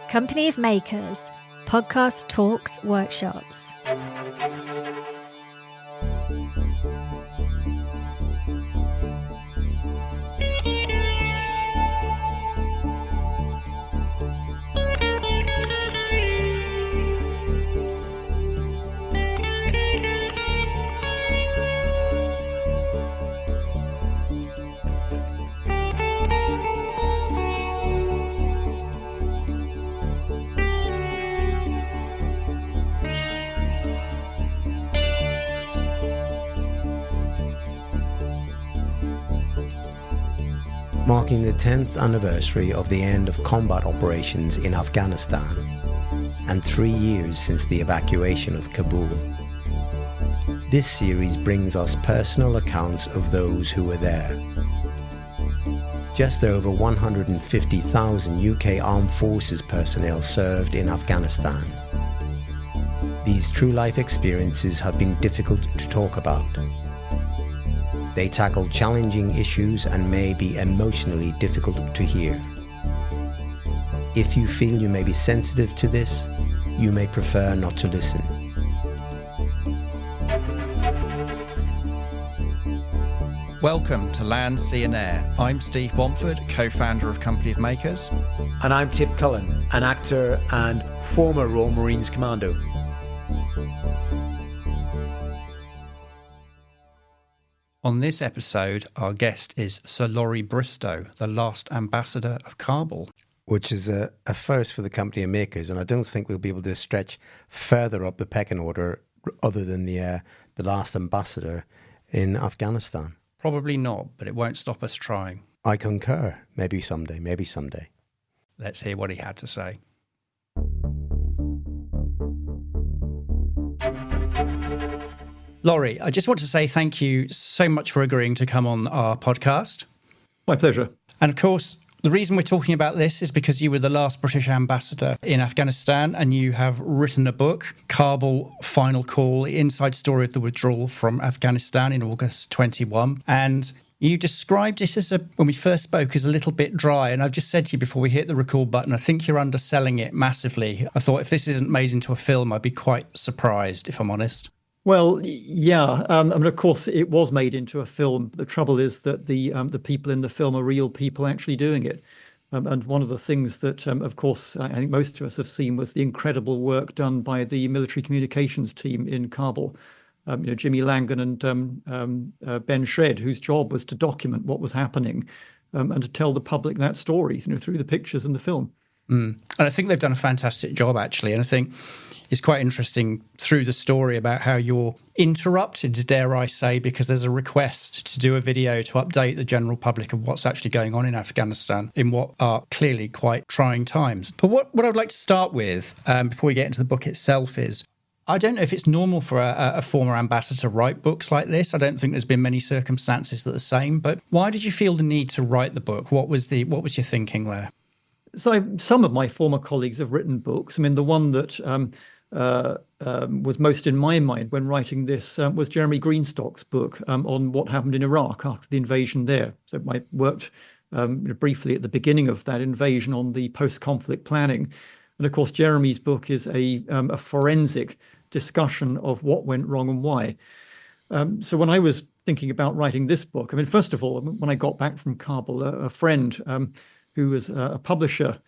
Company of Makers, podcast talks, workshops. Marking the 10th anniversary of the end of combat operations in Afghanistan and 3 years since the evacuation of Kabul. This series brings us personal accounts of those who were there. Just over 150,000 UK Armed Forces personnel served in Afghanistan. These true life experiences have been difficult to talk about. They tackle challenging issues and may be emotionally difficult to hear. If you feel you may be sensitive to this, you may prefer not to listen. Welcome to Land, Sea and Air. I'm Steve Bomford, co-founder of Company of Makers. And I'm Tip Cullen, an actor and former Royal Marines Commando. On this episode, our guest is Sir Laurie Bristow, the last ambassador of Kabul. Which is a first for the Company of Makers, and I don't think we'll be able to stretch further up the pecking order other than the last ambassador in Afghanistan. Probably not, but it won't stop us trying. I concur. Maybe someday. Let's hear what he had to say. Laurie, I just want to say thank you so much for agreeing to come on our podcast. My pleasure. And of course, the reason we're talking about this is because you were the last British ambassador in Afghanistan and you have written a book, Kabul Final Call, the inside story of the withdrawal from Afghanistan in August 21. And you described it as, when we first spoke, as a little bit dry. And I've just said to you before we hit the record button, I think you're underselling it massively. I thought if this isn't made into a film, I'd be quite surprised, if I'm honest. Well, yeah. Of course, it was made into a film. The trouble is that the people in the film are real people actually doing it. And one of the things that, of course, I think most of us have seen was the incredible work done by the military communications team in Kabul. Jimmy Langan and Ben Shred, whose job was to document what was happening and to tell the public that story, through the pictures and the film. And I think they've done a fantastic job, actually. And I think it's quite interesting through the story about how you're interrupted, dare I say, because there's a request to do a video to update the general public of what's actually going on in Afghanistan in what are clearly quite trying times. But what I'd like to start with, before we get into the book itself, is I don't know if it's normal for a former ambassador to write books like this. I don't think there's been many circumstances that are the same. But why did you feel the need to write the book? What was your thinking there? So some of my former colleagues have written books. The one that was most in my mind when writing this was Jeremy Greenstock's book on what happened in Iraq after the invasion there. So I worked briefly at the beginning of that invasion on the post-conflict planning. And of course, Jeremy's book is a forensic discussion of what went wrong and why. So when I was thinking about writing this book, first of all, when I got back from Kabul, a friend who was a publisher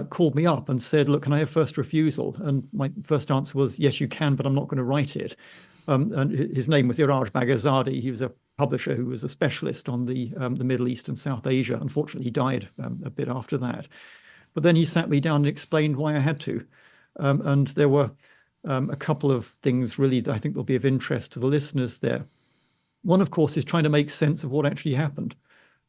called me up and said, look, can I have first refusal? And my first answer was, yes, you can, but I'm not going to write it. And his name was Iraj Bagazadi. He was a publisher who was a specialist on the Middle East and South Asia. Unfortunately, he died a bit after that. But then he sat me down and explained why I had to. And there were a couple of things really that I think will be of interest to the listeners there. One, of course, is trying to make sense of what actually happened.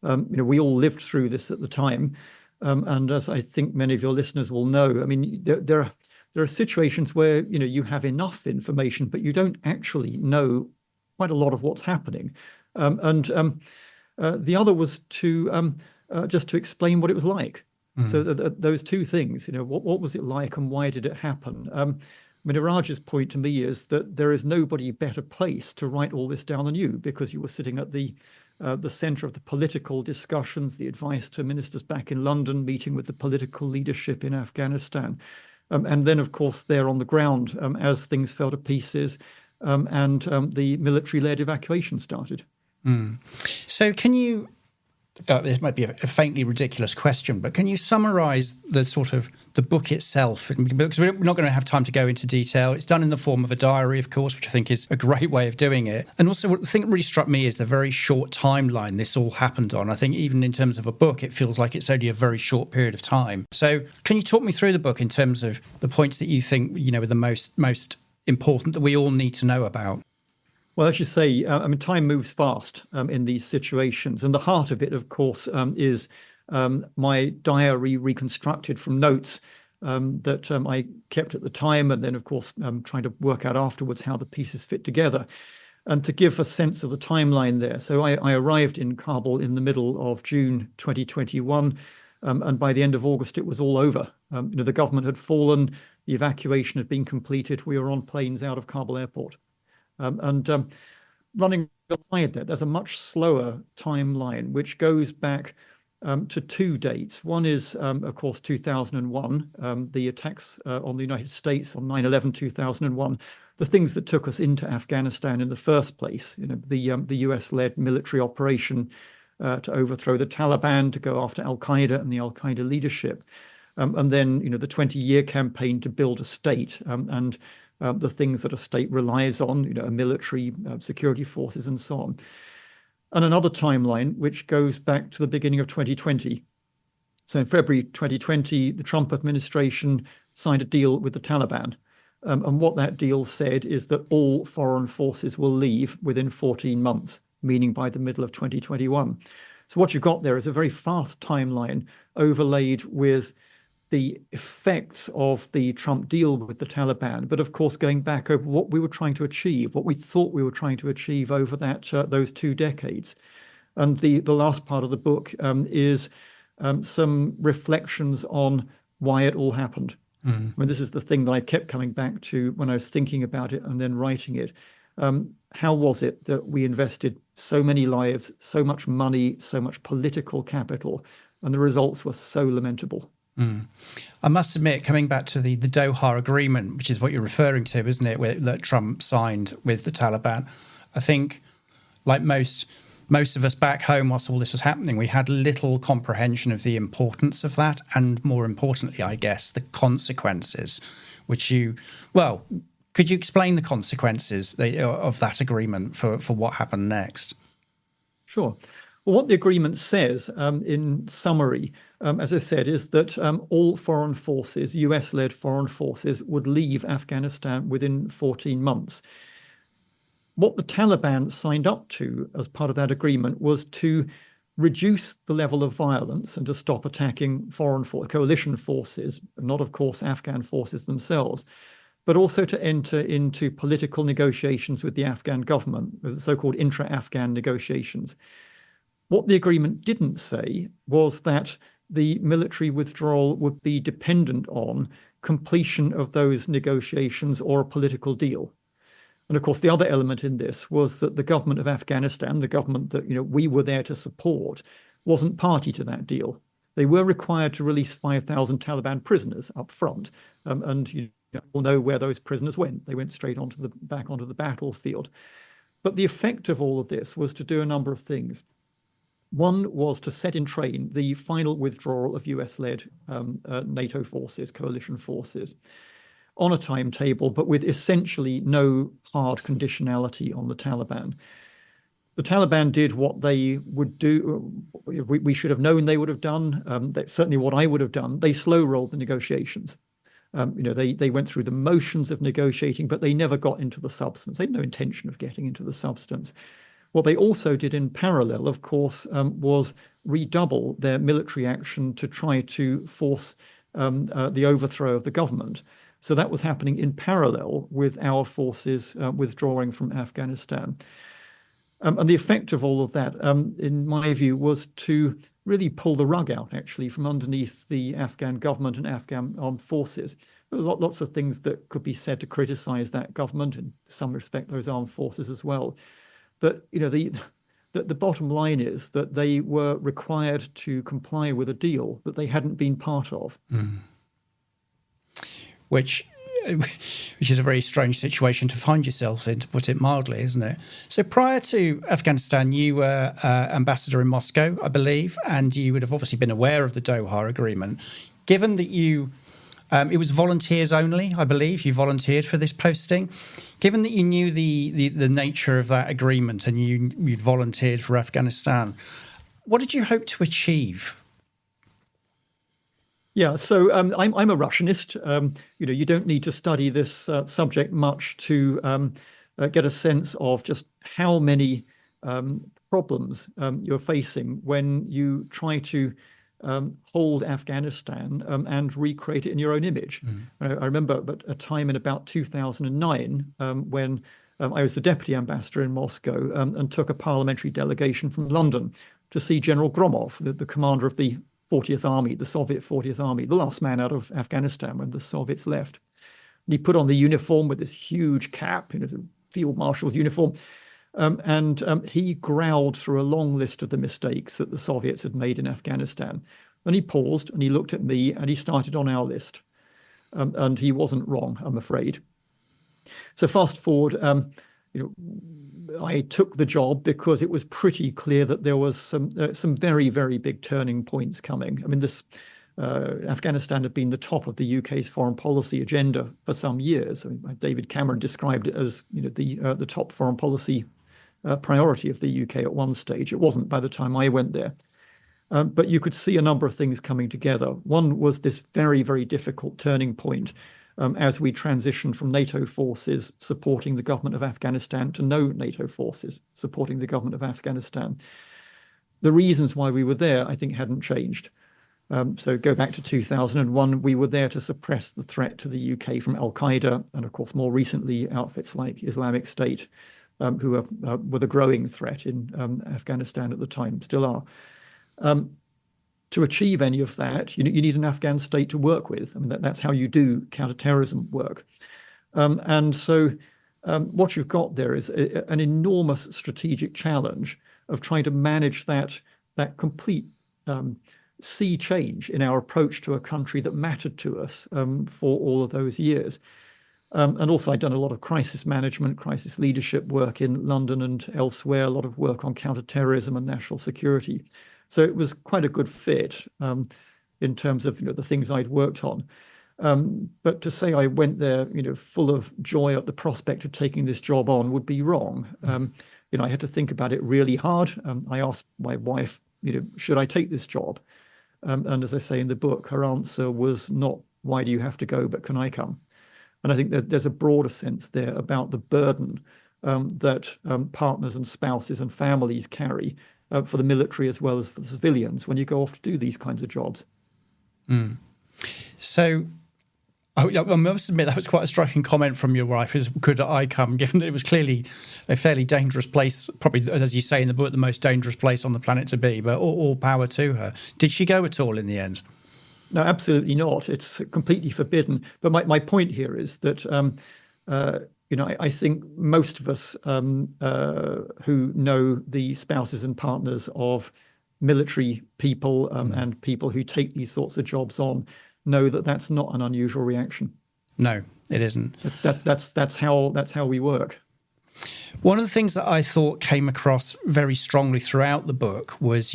We all lived through this at the time. And as I think many of your listeners will know, there are situations where, you have enough information, but you don't actually know quite a lot of what's happening. The other was to just to explain what it was like. So those two things, what was it like and why did it happen? Iraj's point to me is that there is nobody better placed to write all this down than you, because you were sitting at the the centre of the political discussions, the advice to ministers back in London, meeting with the political leadership in Afghanistan. And then, of course, there on the ground as things fell to pieces and the military-led evacuation started. So can you, this might be a faintly ridiculous question, but can you summarise the sort of the book itself? Because we're not going to have time to go into detail. It's done in the form of a diary, of course, which I think is a great way of doing it. And also what the thing that really struck me is the very short timeline this all happened on. I think even in terms of a book, it feels like it's only a very short period of time. So can you talk me through the book in terms of the points that you think, are the most important that we all need to know about? Well, as you say, time moves fast in these situations. And the heart of it, of course, is my diary reconstructed from notes that I kept at the time. And then, of course, trying to work out afterwards how the pieces fit together and to give a sense of the timeline there. So I arrived in Kabul in the middle of June 2021. And by the end of August, it was all over. The government had fallen. The evacuation had been completed. We were on planes out of Kabul airport. Running alongside that, there's a much slower timeline, which goes back to two dates. One is, of course, 2001, the attacks on the United States on 9/11, 2001, the things that took us into Afghanistan in the first place, the US-led military operation to overthrow the Taliban, to go after al-Qaeda and the al-Qaeda leadership. And then, the 20-year campaign to build a state and the things that a state relies on, a military, security forces, and so on. And another timeline, which goes back to the beginning of 2020. So in February 2020, the Trump administration signed a deal with the Taliban. And what that deal said is that all foreign forces will leave within 14 months, meaning by the middle of 2021. So what you've got there is a very fast timeline overlaid with the effects of the Trump deal with the Taliban, but of course going back over what we were trying to achieve, what we thought we were trying to achieve over those 2 decades. And the last part of the book is some reflections on why it all happened. I mean, this is the thing that I kept coming back to when I was thinking about it and then writing it. How was it that we invested so many lives, so much money, so much political capital, and the results were so lamentable? I must admit, coming back to the Doha Agreement, which is what you're referring to, isn't it, that Trump signed with the Taliban, I think, like most of us back home whilst all this was happening, we had little comprehension of the importance of that and, more importantly, I guess, the consequences, could you explain the consequences of that agreement for what happened next? Sure. Well, what the agreement says, in summary, as I said, is that all foreign forces, US-led foreign forces, would leave Afghanistan within 14 months. What the Taliban signed up to as part of that agreement was to reduce the level of violence and to stop attacking coalition forces, not, of course, Afghan forces themselves, but also to enter into political negotiations with the Afghan government, the so-called intra-Afghan negotiations. What the agreement didn't say was that the military withdrawal would be dependent on completion of those negotiations or a political deal. And of course, the other element in this was that the government of Afghanistan, the government that we were there to support, wasn't party to that deal. They were required to release 5,000 Taliban prisoners up front, and you all know where those prisoners went. They went straight back onto the battlefield. But the effect of all of this was to do a number of things. One was to set in train the final withdrawal of US-led NATO forces, coalition forces, on a timetable, but with essentially no hard conditionality on the Taliban. The Taliban did what they would do, we should have known they would have done, that's certainly what I would have done. They slow-rolled the negotiations. They went through the motions of negotiating, but they never got into the substance. They had no intention of getting into the substance. What they also did in parallel, of course, was redouble their military action to try to force the overthrow of the government. So that was happening in parallel with our forces withdrawing from Afghanistan. And the effect of all of that, in my view, was to really pull the rug out, actually, from underneath the Afghan government and Afghan armed forces. There were lots of things that could be said to criticize that government, and in some respect, those armed forces as well. But the the bottom line is that they were required to comply with a deal that they hadn't been part of. Which is a very strange situation to find yourself in, to put it mildly, isn't it? So prior to Afghanistan, you were ambassador in Moscow, I believe, and you would have obviously been aware of the Doha Agreement. Given that it was volunteers only, I believe, you volunteered for this posting. Given that you knew the nature of that agreement and you'd volunteered for Afghanistan, what did you hope to achieve? Yeah, so I'm a Russianist. You don't need to study this subject much to get a sense of just how many problems you're facing when you try to hold Afghanistan and recreate it in your own image. I remember a time in about 2009 when I was the deputy ambassador in Moscow and took a parliamentary delegation from London to see General Gromov, the commander of the 40th Army, the Soviet 40th Army, the last man out of Afghanistan when the Soviets left. And he put on the uniform with this huge cap, the field marshal's uniform, and he growled through a long list of the mistakes that the Soviets had made in Afghanistan. And he paused and he looked at me and he started on our list. And he wasn't wrong, I'm afraid. So fast forward, I took the job because it was pretty clear that there was some very, very big turning points coming. I mean, Afghanistan had been the top of the UK's foreign policy agenda for some years. I mean, David Cameron described it as the top foreign policy priority of the UK at one stage. It wasn't by the time I went there. But you could see a number of things coming together. One was this very, very difficult turning point as we transitioned from NATO forces supporting the government of Afghanistan to no NATO forces supporting the government of Afghanistan. The reasons why we were there, I think, hadn't changed. So go back to 2001, we were there to suppress the threat to the UK from Al-Qaeda and, of course, more recently, outfits like Islamic State, who were the growing threat in Afghanistan at the time, still are. To achieve any of that, you need an Afghan state to work with. I mean, that's how you do counterterrorism work. And so what you've got there is an enormous strategic challenge of trying to manage that complete sea change in our approach to a country that mattered to us for all of those years. And also, I'd done a lot of crisis management, crisis leadership work in London and elsewhere, a lot of work on counterterrorism and national security. So it was quite a good fit in terms of the things I'd worked on. But to say I went there, full of joy at the prospect of taking this job on would be wrong. I had to think about it really hard. I asked my wife, should I take this job? And as I say in the book, her answer was not, why do you have to go, but can I come? And I think that there's a broader sense there about the burden that partners and spouses and families carry for the military as well as for the civilians when you go off to do these kinds of jobs. So I must admit that was quite a striking comment from your wife, is could I come, given that it was clearly a fairly dangerous place, probably, as you say in the book, the most dangerous place on the planet to be, but all power to her. Did she go at all in the end? No, absolutely not. It's completely forbidden. But my point here is that I think most of us who know the spouses and partners of military people and people who take these sorts of jobs on know that that's not an unusual reaction. No, it isn't. That's how we work. One of the things that I thought came across very strongly throughout the book was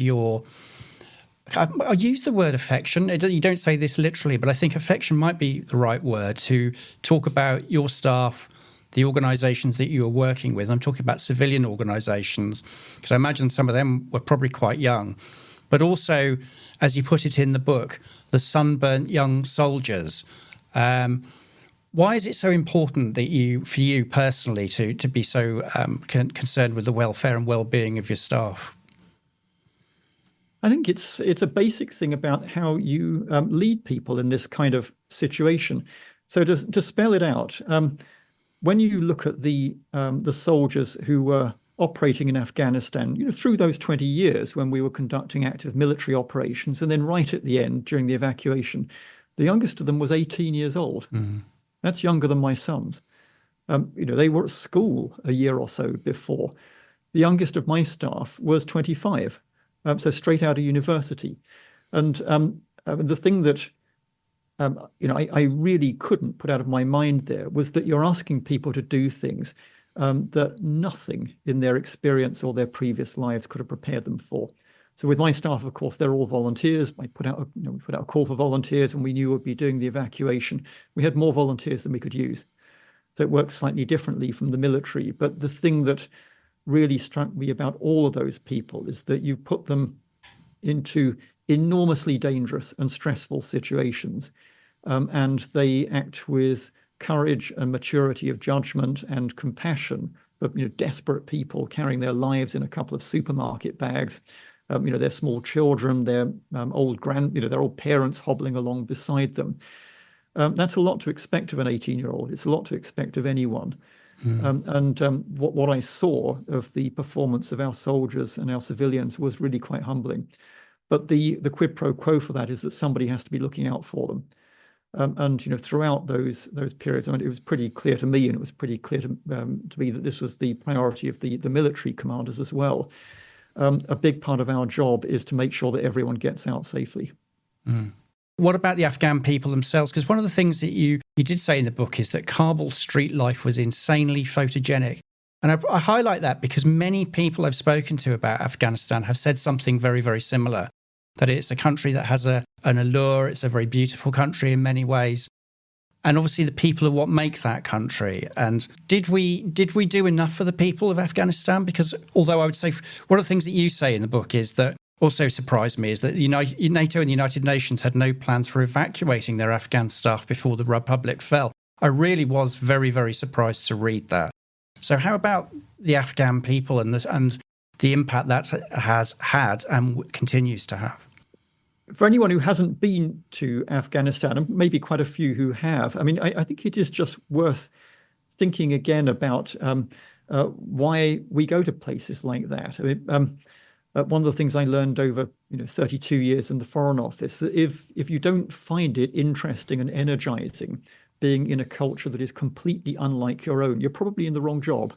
I use the word affection. You don't say this literally, but I think affection might be the right word to talk about your staff, the organisations that you are working with. I'm talking about civilian organisations, because I imagine some of them were probably quite young. But also, as you put it in the book, the sunburnt young soldiers. Why is it so important that for you personally to be so concerned with the welfare and well-being of your staff? I think it's a basic thing about how you lead people in this kind of situation. So to spell it out, when you look at the soldiers who were operating in Afghanistan, through those 20 years when we were conducting active military operations, and then right at the end during the evacuation, the youngest of them was 18 years old. Mm-hmm. That's younger than my sons. They were at school a year or so before. The youngest of my staff was 25, so straight out of university. And the thing that I really couldn't put out of my mind there was that you're asking people to do things that nothing in their experience or their previous lives could have prepared them for. So with my staff, of course, they're all volunteers. I put out a call for volunteers, and we knew we'd be doing the evacuation. We had more volunteers than we could use. So it works slightly differently from the military. But the thing that really struck me about all of those people is that you put them into enormously dangerous and stressful situations, and they act with courage and maturity of judgment and compassion for desperate people carrying their lives in a couple of supermarket bags. Their small children, their their old parents hobbling along beside them. That's a lot to expect of an 18-year-old. It's a lot to expect of anyone. What I saw of the performance of our soldiers and our civilians was really quite humbling. But the quid pro quo for that is that somebody has to be looking out for them. Throughout those periods, it was pretty clear to me, and it was pretty clear to me that this was the priority of the military commanders as well. A big part of our job is to make sure that everyone gets out safely. What about the Afghan people themselves? Because one of the things that you did say in the book is that Kabul street life was insanely photogenic. And I highlight that because many people I've spoken to about Afghanistan have said something very, very similar, that it's a country that has an allure. It's a very beautiful country in many ways. And obviously the people are what make that country. And did we do enough for the people of Afghanistan? Because although I would say one of the things that you say in the book is that also surprised me is that NATO and the United Nations had no plans for evacuating their Afghan staff before the Republic fell. I really was very, very surprised to read that. So how about the Afghan people and the impact that has had and continues to have? For anyone who hasn't been to Afghanistan, and maybe quite a few who have, I think it is just worth thinking again about why we go to places like that. One of the things I learned over 32 years in the Foreign Office, that if you don't find it interesting and energizing being in a culture that is completely unlike your own, you're probably in the wrong job.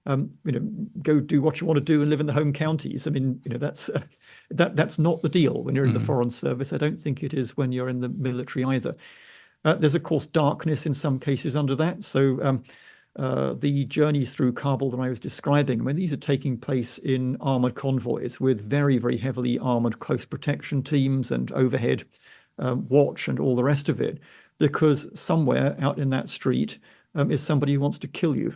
Go do what you want to do and live in the home counties. That's not the deal when you're in the Foreign Service. I don't think it is when you're in the military either. There's, of course, darkness in some cases under that. So the journeys through Kabul that I was describing, these are taking place in armored convoys with very, very heavily armored close protection teams and overhead watch and all the rest of it, because somewhere out in that street is somebody who wants to kill you.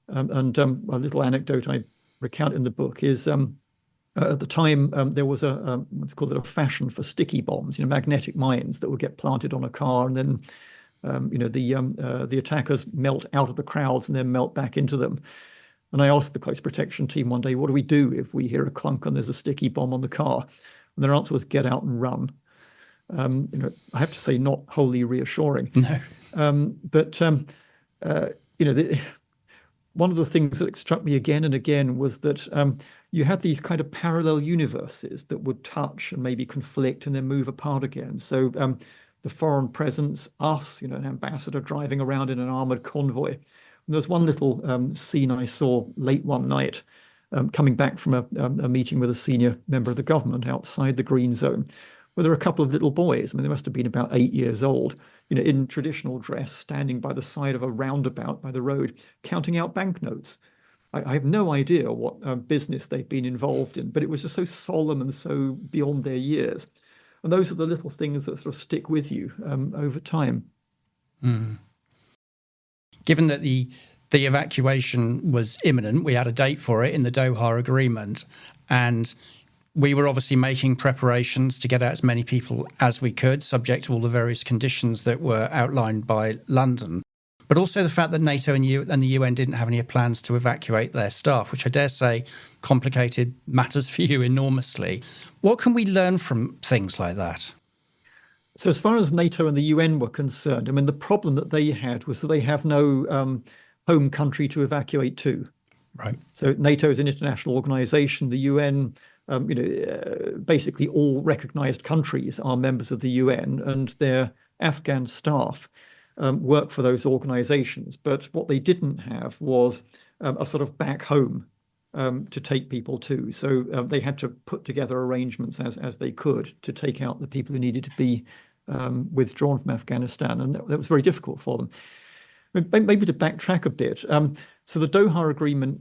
A little anecdote I recount in the book is at the time there was let's call it a fashion for sticky bombs, magnetic mines that would get planted on a car, and then the attackers melt out of the crowds and then melt back into them. And I asked the close protection team one day, what do we do if we hear a clunk and there's a sticky bomb on the car? And their answer was, get out and run. I have to say, not wholly reassuring. No. One of the things that struck me again and again was that you had these kind of parallel universes that would touch and maybe conflict and then move apart again. So the foreign presence, us, an ambassador driving around in an armored convoy. And there was one little scene I saw late one night, coming back from a meeting with a senior member of the government outside the green zone, where there were a couple of little boys. They must have been about 8 years old, in traditional dress, standing by the side of a roundabout by the road, counting out banknotes. I have no idea what business they've been involved in, but it was just so solemn and so beyond their years. And those are the little things that sort of stick with you over time. Given that the evacuation was imminent, we had a date for it in the Doha Agreement, and we were obviously making preparations to get out as many people as we could, subject to all the various conditions that were outlined by London. But also the fact that NATO and the UN didn't have any plans to evacuate their staff, which I dare say complicated matters for you enormously. What can we learn from things like that? So as far as NATO and the UN were concerned, the problem that they had was that they have no home country to evacuate to. Right. So NATO is an international organization. The UN, basically all recognized countries are members of the UN, and their Afghan staff work for those organizations. But what they didn't have was a sort of back home to take people to. So they had to put together arrangements as they could to take out the people who needed to be withdrawn from Afghanistan, and that was very difficult for them. Maybe to backtrack a bit, so the Doha Agreement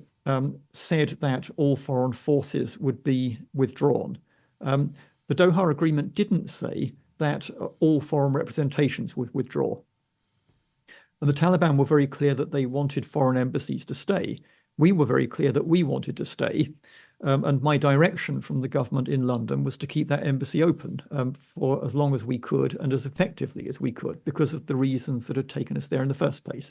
said that all foreign forces would be withdrawn. The Doha Agreement didn't say that all foreign representations would withdraw. And the Taliban were very clear that they wanted foreign embassies to stay. We were very clear that we wanted to stay. And my direction from the government in London was to keep that embassy open for as long as we could and as effectively as we could, because of the reasons that had taken us there in the first place.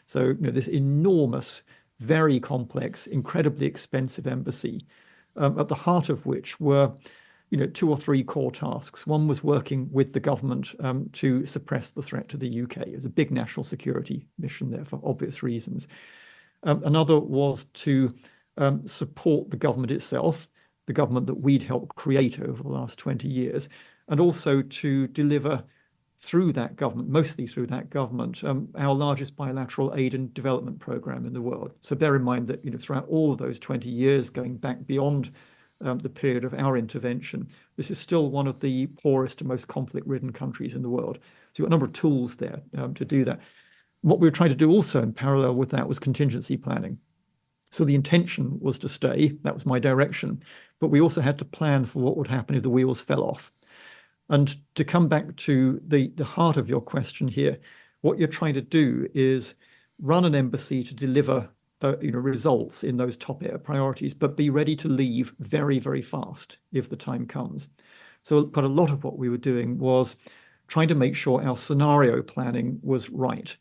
So this enormous, very complex, incredibly expensive embassy, at the heart of which were 2 or 3 core tasks. One was working with the government to suppress the threat to the UK. It was a big national security mission there for obvious reasons. Another was to support the government itself, the government that we'd helped create over the last 20 years, and also to deliver through that government, mostly through that government, our largest bilateral aid and development program in the world. So bear in mind that throughout all of those 20 years, going back beyond the period of our intervention, this is still one of the poorest and most conflict-ridden countries in the world. So you've got a number of tools there to do that. What we were trying to do also in parallel with that was contingency planning. So the intention was to stay, that was my direction, but we also had to plan for what would happen if the wheels fell off. And to come back to the heart of your question here, what you're trying to do is run an embassy to deliver results in those top priorities, but be ready to leave very, very fast if the time comes. So quite a lot of what we were doing was trying to make sure our scenario planning was right.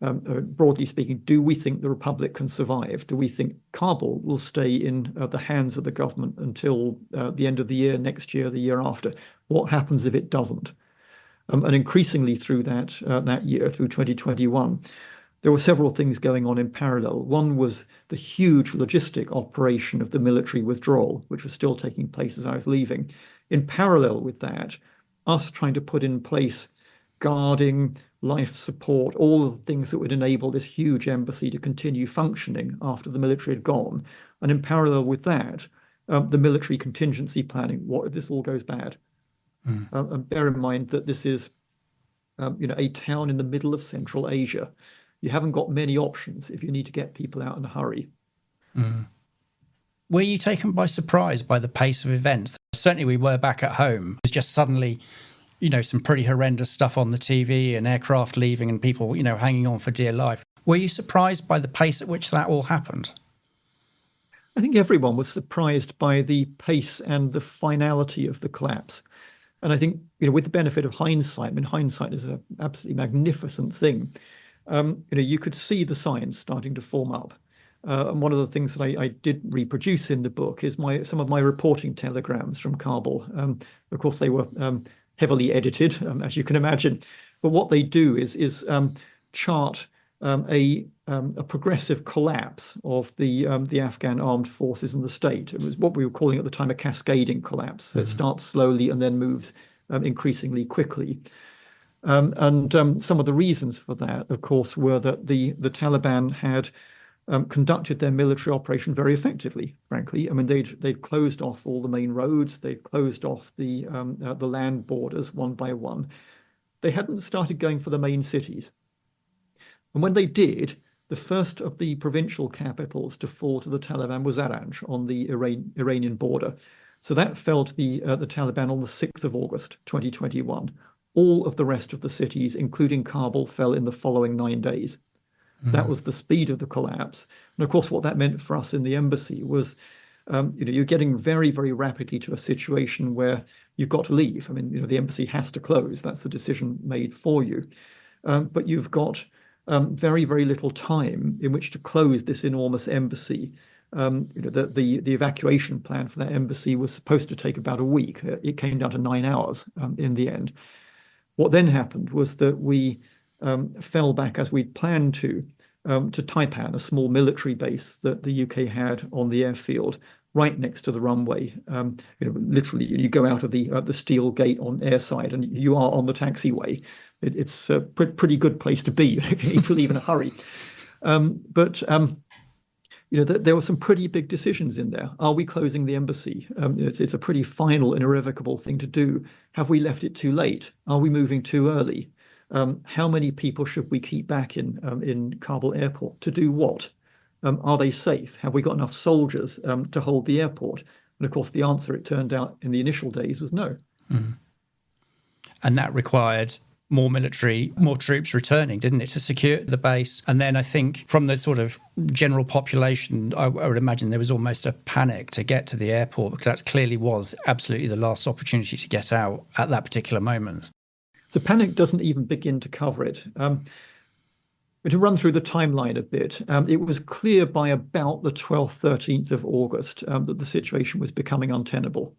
Broadly speaking, do we think the Republic can survive? Do we think Kabul will stay in the hands of the government until the end of the year, next year, the year after? What happens if it doesn't? And increasingly through that year, through 2021, there were several things going on in parallel. One was the huge logistic operation of the military withdrawal, which was still taking place as I was leaving. In parallel with that, us trying to put in place guarding, life support, all of the things that would enable this huge embassy to continue functioning after the military had gone. And in parallel with that, the military contingency planning, what if this all goes bad? And bear in mind that this is a town in the middle of Central Asia. You haven't got many options if you need to get people out in a hurry. Were you taken by surprise by the pace of events? Certainly we were back at home. It was just suddenly some pretty horrendous stuff on the TV and aircraft leaving and people, hanging on for dear life. Were you surprised by the pace at which that all happened? I think everyone was surprised by the pace and the finality of the collapse. And I think, with the benefit of hindsight, hindsight is an absolutely magnificent thing. You could see the signs starting to form up. And one of the things that I did reproduce in the book is some of my reporting telegrams from Kabul. Of course, they were heavily edited, as you can imagine. But what they do is chart a progressive collapse of the Afghan armed forces and the state. It was what we were calling at the time a cascading collapse. So it starts slowly and then moves increasingly quickly. And some of the reasons for that, of course, were that the Taliban had conducted their military operation very effectively, frankly. They'd closed off all the main roads. They'd closed off the land borders one by one. They hadn't started going for the main cities. And when they did, the first of the provincial capitals to fall to the Taliban was Orange on the Iranian border. So that fell to the Taliban on the 6th of August, 2021. All of the rest of the cities, including Kabul, fell in the following 9 days. That was the speed of the collapse. And of course, what that meant for us in the embassy was, you're getting very, very rapidly to a situation where you've got to leave. The embassy has to close. That's the decision made for you. But you've got very, very little time in which to close this enormous embassy. The evacuation plan for that embassy was supposed to take about a week. It came down to 9 hours in the end. What then happened was that we fell back as we'd planned to Taipan, a small military base that the UK had on the airfield, right next to the runway. Literally, you go out of the steel gate on airside, and you are on the taxiway. It's a pretty good place to be if you need to leave in a hurry. But there were some pretty big decisions in there. Are we closing the embassy? It's a pretty final and irrevocable thing to do. Have we left it too late? Are we moving too early? How many people should we keep back in Kabul airport? To do what? Are they safe? Have we got enough soldiers to hold the airport? And of course, the answer, it turned out in the initial days, was no. Mm. And that required more troops returning, didn't it, to secure the base? And then I think from the sort of general population, I would imagine there was almost a panic to get to the airport, because that clearly was absolutely the last opportunity to get out at that particular moment. So panic doesn't even begin to cover it. To run through the timeline a bit, it was clear by about the 12th, 13th of August that the situation was becoming untenable,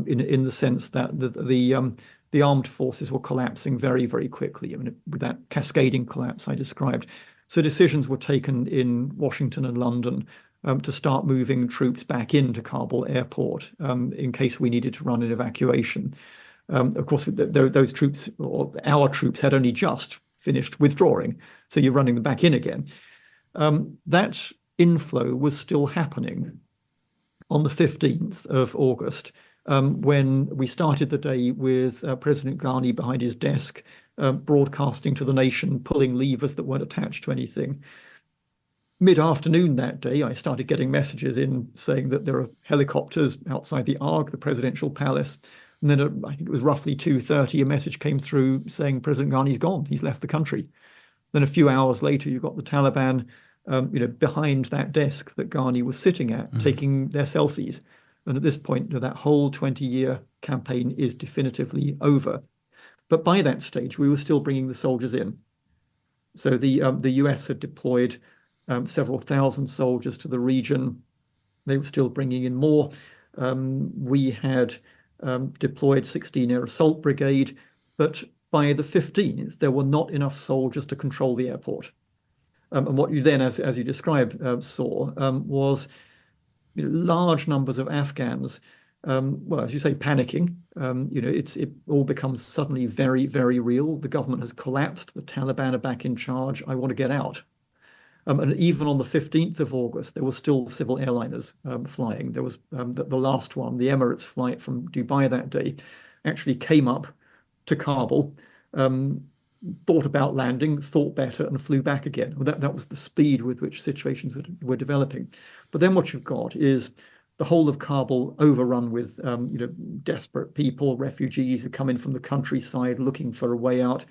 in the sense that the armed forces were collapsing very, very quickly. I mean, with that cascading collapse I described. So decisions were taken in Washington and London to start moving troops back into Kabul airport in case we needed to run an evacuation. Of course, those troops, or our troops, had only just finished withdrawing, so you're running them back in again. That inflow was still happening on the 15th of August, when we started the day with President Ghani behind his desk, broadcasting to the nation, pulling levers that weren't attached to anything. Mid-afternoon that day, I started getting messages in saying that there are helicopters outside the ARG, the presidential palace. And then I think it was roughly 2:30, a message came through saying President Ghani's gone. He's left the country. Then a few hours later, you got the Taliban, behind that desk that Ghani was sitting at, taking their selfies. And at this point, that whole 20-year campaign is definitively over. But by that stage, we were still bringing the soldiers in. So the US had deployed several thousand soldiers to the region. They were still bringing in more. We had deployed 16 Air Assault Brigade, but by the 15th, there were not enough soldiers to control the airport. And what you then, as you described, saw was large numbers of Afghans, as you say, panicking. It all becomes suddenly very, very real. The government has collapsed. The Taliban are back in charge. I want to get out. And even on the 15th of August, there were still civil airliners flying. There was the last one, the Emirates flight from Dubai that day, actually came up to Kabul, thought about landing, thought better, and flew back again. Well, that was the speed with which situations were developing. But then what you've got is the whole of Kabul overrun with desperate people, refugees who come in from the countryside looking for a way out,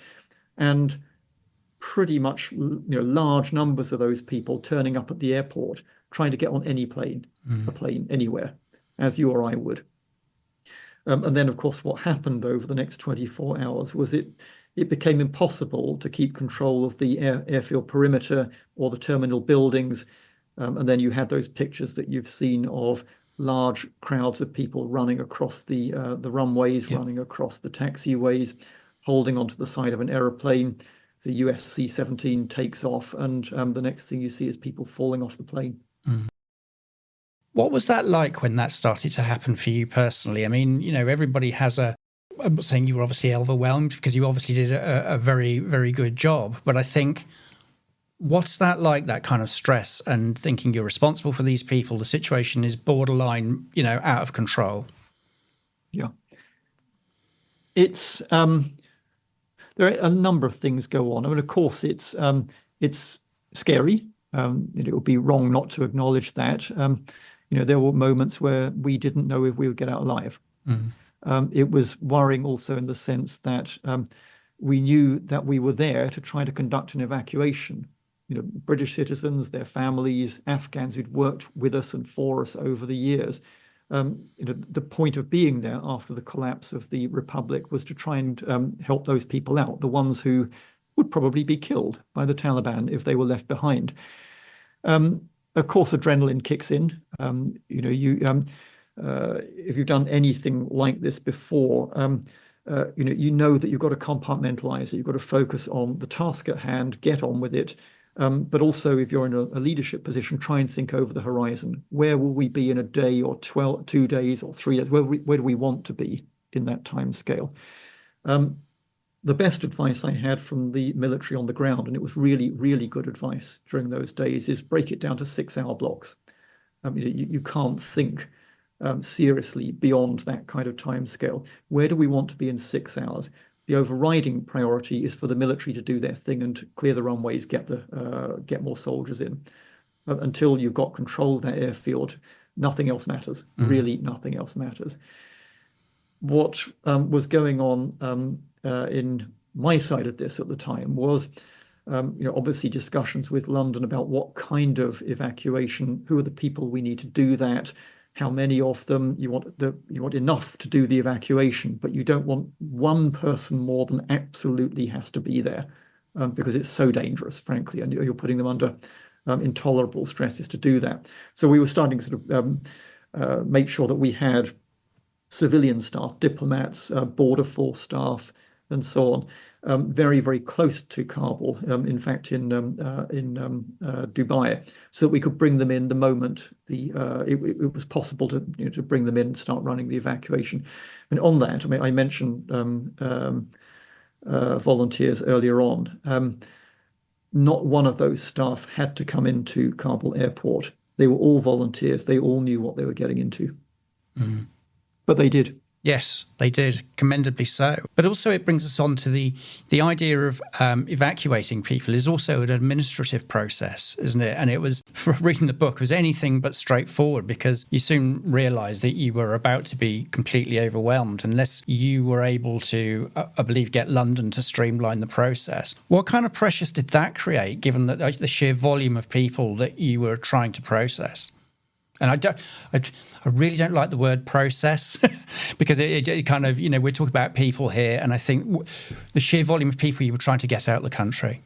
and pretty much large numbers of those people turning up at the airport trying to get on any plane, a plane anywhere, as you or I would. And then, of course, what happened over the next 24 hours was it became impossible to keep control of the airfield perimeter or the terminal buildings. And then you had those pictures that you've seen of large crowds of people running across the runways, running across the taxiways, holding onto the side of an aeroplane. The US C-17 takes off, and the next thing you see is people falling off the plane. What was that like when that started to happen for you personally? I mean, everybody has I'm not saying you were obviously overwhelmed, because you obviously did a very, very good job. But I think, what's that like, that kind of stress and thinking you're responsible for these people? The situation is borderline, out of control. Yeah. It's... there are a number of things go on. I mean, of course, it's scary. It would be wrong not to acknowledge that. There were moments where we didn't know if we would get out alive. It was worrying also in the sense that we knew that we were there to try to conduct an evacuation. British citizens, their families, Afghans who'd worked with us and for us over the years. The point of being there after the collapse of the Republic was to try and help those people out, the ones who would probably be killed by the Taliban if they were left behind. Of course, adrenaline kicks in. If you've done anything like this before, you know that you've got to compartmentalize it. You've got to focus on the task at hand, get on with it. But also, if you're in a leadership position, try and think over the horizon. Where will we be in a day or 2 days or 3 days? Where do we want to be in that time scale? The best advice I had from the military on the ground, and it was really, really good advice during those days, is break it down to 6-hour blocks. You can't think seriously beyond that kind of time scale. Where do we want to be in 6 hours? The overriding priority is for the military to do their thing and clear the runways, get more soldiers in. Until you've got control of that airfield, nothing else matters. Really, nothing else matters. What was going on in my side of this at the time was, obviously discussions with London about what kind of evacuation, who are the people we need to do that, how many of them. You want enough to do the evacuation, but you don't want one person more than absolutely has to be there, because it's so dangerous, frankly, and you're putting them under intolerable stresses to do that. So we were starting to sort of make sure that we had civilian staff, diplomats, border force staff, and so on, very, very close to Kabul. In fact, in Dubai, so that we could bring them in the moment it was possible to bring them in and start running the evacuation. And on that, I mentioned volunteers earlier on. Not one of those staff had to come into Kabul airport. They were all volunteers. They all knew what they were getting into. But they did. Yes, they did, commendably so. But also it brings us on to the idea of evacuating people is also an administrative process, isn't it? And it was, reading the book, was anything but straightforward, because you soon realised that you were about to be completely overwhelmed unless you were able to, I believe, get London to streamline the process. What kind of pressures did that create, given that the sheer volume of people that you were trying to process? And I really don't like the word process because it kind of, we're talking about people here, and I think the sheer volume of people you were trying to get out of the country.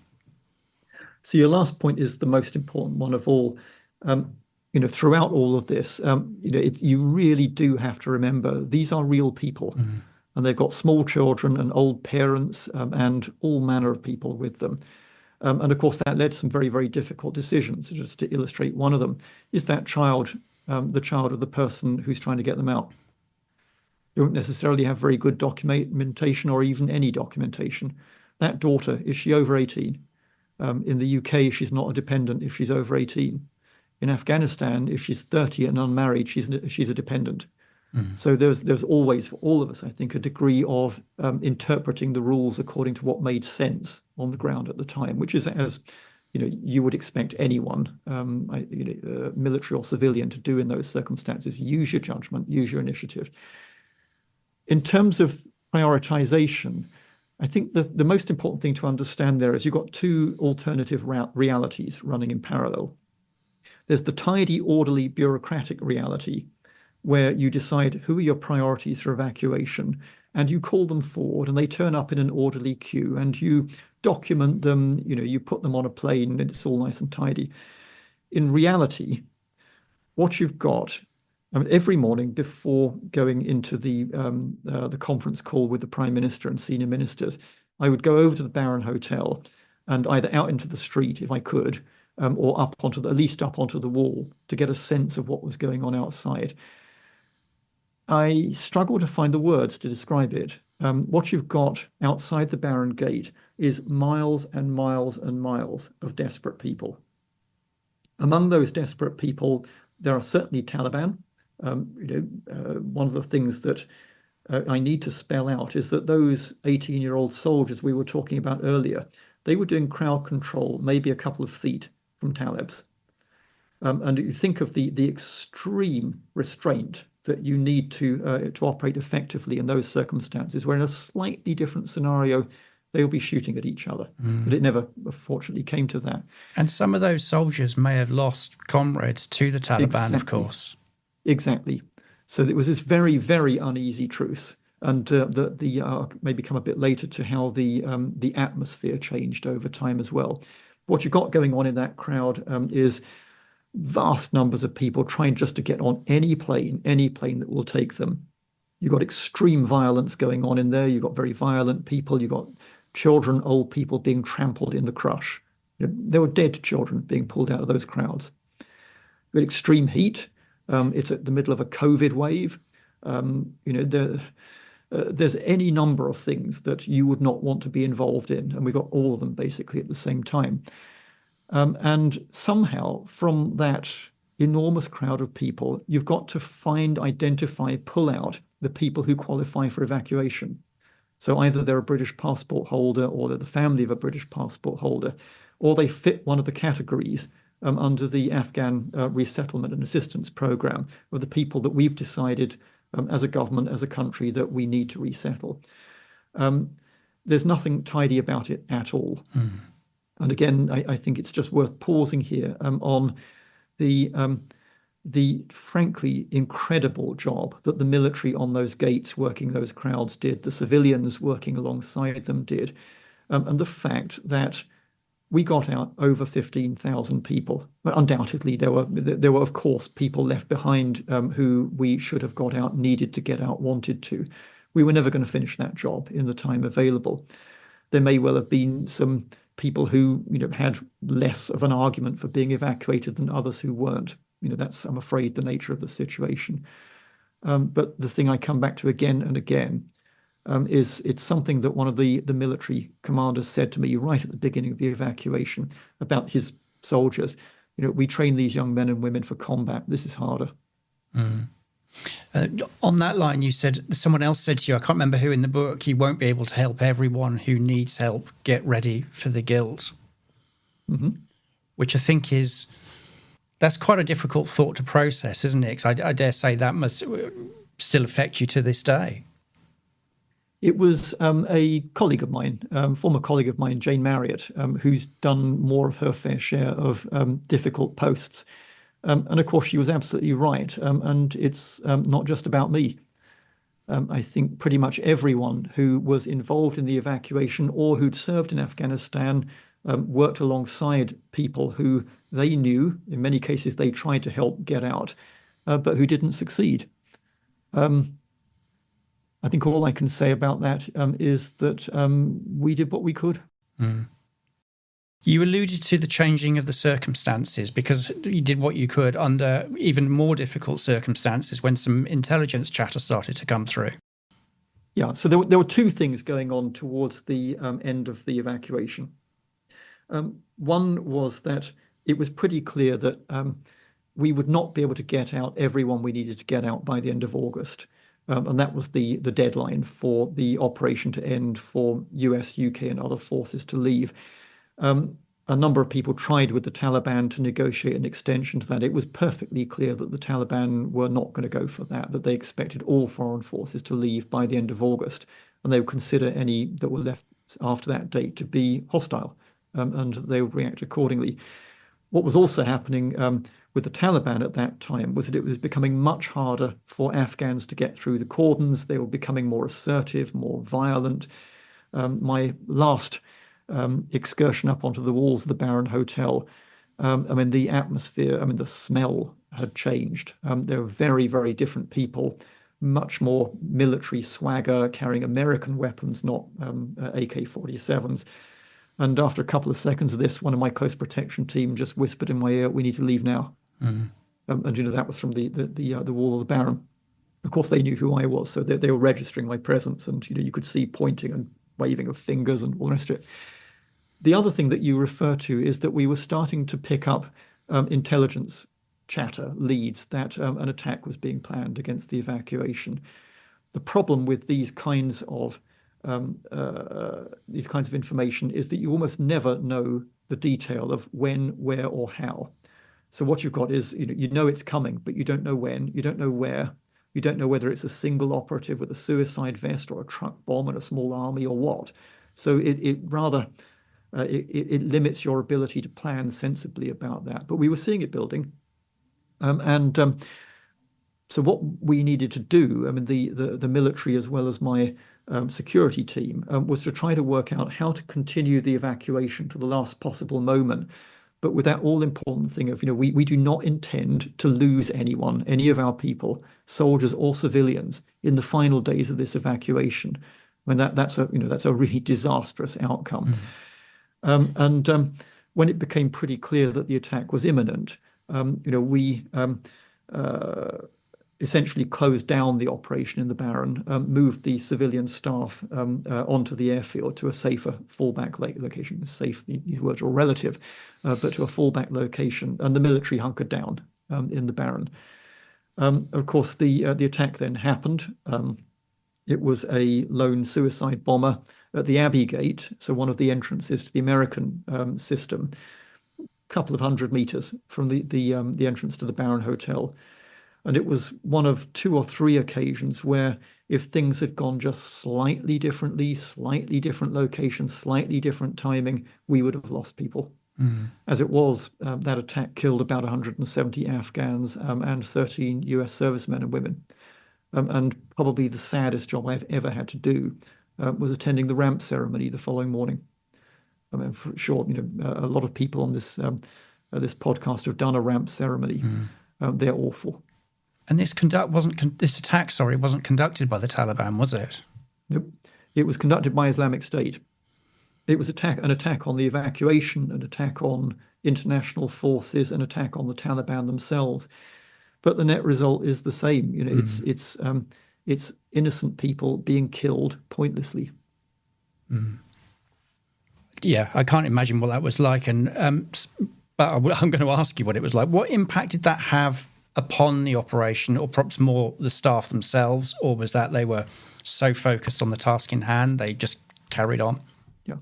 So your last point is the most important one of all. Throughout all of this, you really do have to remember these are real people, and they've got small children and old parents and all manner of people with them. And of course, that led to some very, very difficult decisions. Just to illustrate one of them, is that child the child of the person who's trying to get them out? They don't necessarily have very good documentation or even any documentation. That daughter, is she over 18? In the UK, she's not a dependent if she's over 18. In Afghanistan, if she's 30 and unmarried, she's a dependent. So there's always, for all of us, I think, a degree of interpreting the rules according to what made sense on the ground at the time, which is as you would expect anyone, military or civilian, to do in those circumstances. Use your judgment, use your initiative. In terms of prioritization, I think the most important thing to understand there is you've got two alternative realities running in parallel. There's the tidy, orderly, bureaucratic reality, where you decide who are your priorities for evacuation, and you call them forward, and they turn up in an orderly queue, and you document them, you put them on a plane, and it's all nice and tidy. In reality, what you've got, every morning before going into the conference call with the Prime Minister and senior ministers, I would go over to the Baron Hotel and either out into the street, if I could, or at least up onto the wall to get a sense of what was going on outside. I struggle to find the words to describe it. What you've got outside the Baron Gate is miles and miles and miles of desperate people. Among those desperate people, there are certainly Taliban. One of the things that I need to spell out is that those 18-year-old soldiers we were talking about earlier, they were doing crowd control, maybe a couple of feet from Talibs. And you think of the extreme restraint that you need to operate effectively in those circumstances, where in a slightly different scenario, they'll be shooting at each other. But it never, fortunately, came to that. And some of those soldiers may have lost comrades to the Taliban, of course. Exactly. So it was this very, very uneasy truce. And may become a bit later to how the atmosphere changed over time as well. What you've got going on in that crowd is vast numbers of people trying just to get on any plane that will take them. You've got extreme violence going on in there. You've got very violent people. You've got children, old people being trampled in the crush. There were dead children being pulled out of those crowds. You've got extreme heat. It's at the middle of a COVID wave. there's any number of things that you would not want to be involved in, and we got all of them basically at the same time. And somehow, from that enormous crowd of people, you've got to find, identify, pull out the people who qualify for evacuation. So either they're a British passport holder, or they're the family of a British passport holder, or they fit one of the categories under the Afghan Resettlement and Assistance Program of the people that we've decided as a government, as a country, that we need to resettle. There's nothing tidy about it at all. Mm. And again, I think it's just worth pausing here on the frankly incredible job that the military on those gates working those crowds did, the civilians working alongside them did, and the fact that we got out over 15,000 people. But undoubtedly, there were of course people left behind who we should have got out, needed to get out, wanted to. We were never going to finish that job in the time available. There may well have been some people who had less of an argument for being evacuated than others who weren't. That's, I'm afraid, the nature of the situation. But the thing I come back to again and again is it's something that one of the military commanders said to me right at the beginning of the evacuation about his soldiers. We train these young men and women for combat. This is harder. Mm. On that line, you said, someone else said to you, I can't remember who in the book, you won't be able to help everyone who needs help get ready for the guilt. Mm-hmm. Which I think that's quite a difficult thought to process, isn't it? 'Cause I dare say that must still affect you to this day. It was a colleague of mine, former colleague of mine, Jane Marriott, who's done more of her fair share of difficult posts. And of course, she was absolutely right. And it's not just about me. I think pretty much everyone who was involved in the evacuation or who'd served in Afghanistan worked alongside people who they knew, in many cases they tried to help get out, but who didn't succeed. I think all I can say about that is that we did what we could. Mm. You alluded to the changing of the circumstances because you did what you could under even more difficult circumstances when some intelligence chatter started to come through. Yeah, so there were two things going on towards the end of the evacuation. One was that it was pretty clear that we would not be able to get out everyone we needed to get out by the end of August. And that was the deadline for the operation to end, for US, UK and other forces to leave. A number of people tried with the Taliban to negotiate an extension to that. It was perfectly clear that the Taliban were not going to go for that they expected all foreign forces to leave by the end of August. And they would consider any that were left after that date to be hostile, and they would react accordingly. What was also happening with the Taliban at that time was that it was becoming much harder for Afghans to get through the cordons. They were becoming more assertive, more violent. My last excursion up onto the walls of the Baron Hotel, the atmosphere, the smell had changed. There were very, very different people, much more military swagger, carrying American weapons, not AK-47s. And after a couple of seconds of this, one of my close protection team just whispered in my ear, "We need to leave now." Mm. And that was from the wall of the Baron. Of course, they knew who I was, so they were registering my presence, and you could see pointing and waving of fingers and all the rest of it. The other thing that you refer to is that we were starting to pick up intelligence chatter, leads that an attack was being planned against the evacuation. The problem with these kinds of information is that you almost never know the detail of when, where, or how. So what you've got is, you know it's coming, but you don't know when, you don't know where, you don't know whether it's a single operative with a suicide vest or a truck bomb and a small army or what. So it limits your ability to plan sensibly about that. But we were seeing it building, so what we needed to do, the military as well as my security team, was to try to work out how to continue the evacuation to the last possible moment, but with that all-important thing of, we do not intend to lose anyone, any of our people, soldiers or civilians, in the final days of this evacuation. That's a really disastrous outcome. Mm-hmm. When it became pretty clear that the attack was imminent, essentially closed down the operation in the Barren, moved the civilian staff onto the airfield to a safer fallback location. Safe, these words are all relative, but to a fallback location, and the military hunkered down in the Barren. Of course, the attack then happened. It was a lone suicide bomber at the Abbey Gate, so one of the entrances to the American system, a couple of 100 meters from the entrance to the Barren Hotel. And it was one of 2 or 3 occasions where, if things had gone just slightly differently, slightly different location, slightly different timing, we would have lost people. As it was, that attack killed about 170 Afghans and 13 US servicemen and women. And probably the saddest job I've ever had to do was attending the ramp ceremony the following morning. I mean, for sure, a lot of people on this podcast have done a ramp ceremony. They're awful. And this attack wasn't conducted by the Taliban, was it? Nope. It was conducted by Islamic State. It was an attack on the evacuation, an attack on international forces, an attack on the Taliban themselves. But the net result is the same. It's innocent people being killed pointlessly. Yeah, I can't imagine what that was like. And but I'm going to ask you what it was like. What impact did that have upon the operation, or perhaps more the staff themselves, or was that they were so focused on the task in hand they just carried on? Yeah,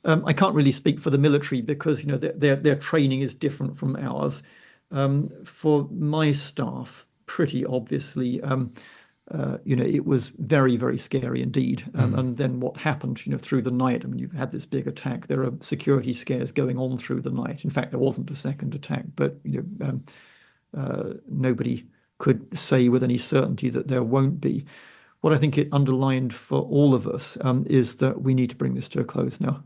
I can't really speak for the military because their training is different from ours. For my staff, pretty obviously, it was very, very scary indeed. And then what happened, through the night? I mean, you've had this big attack. There are security scares going on through the night. In fact, there wasn't a second attack, but nobody could say with any certainty that there won't be. What I think it underlined for all of us is that we need to bring this to a close now.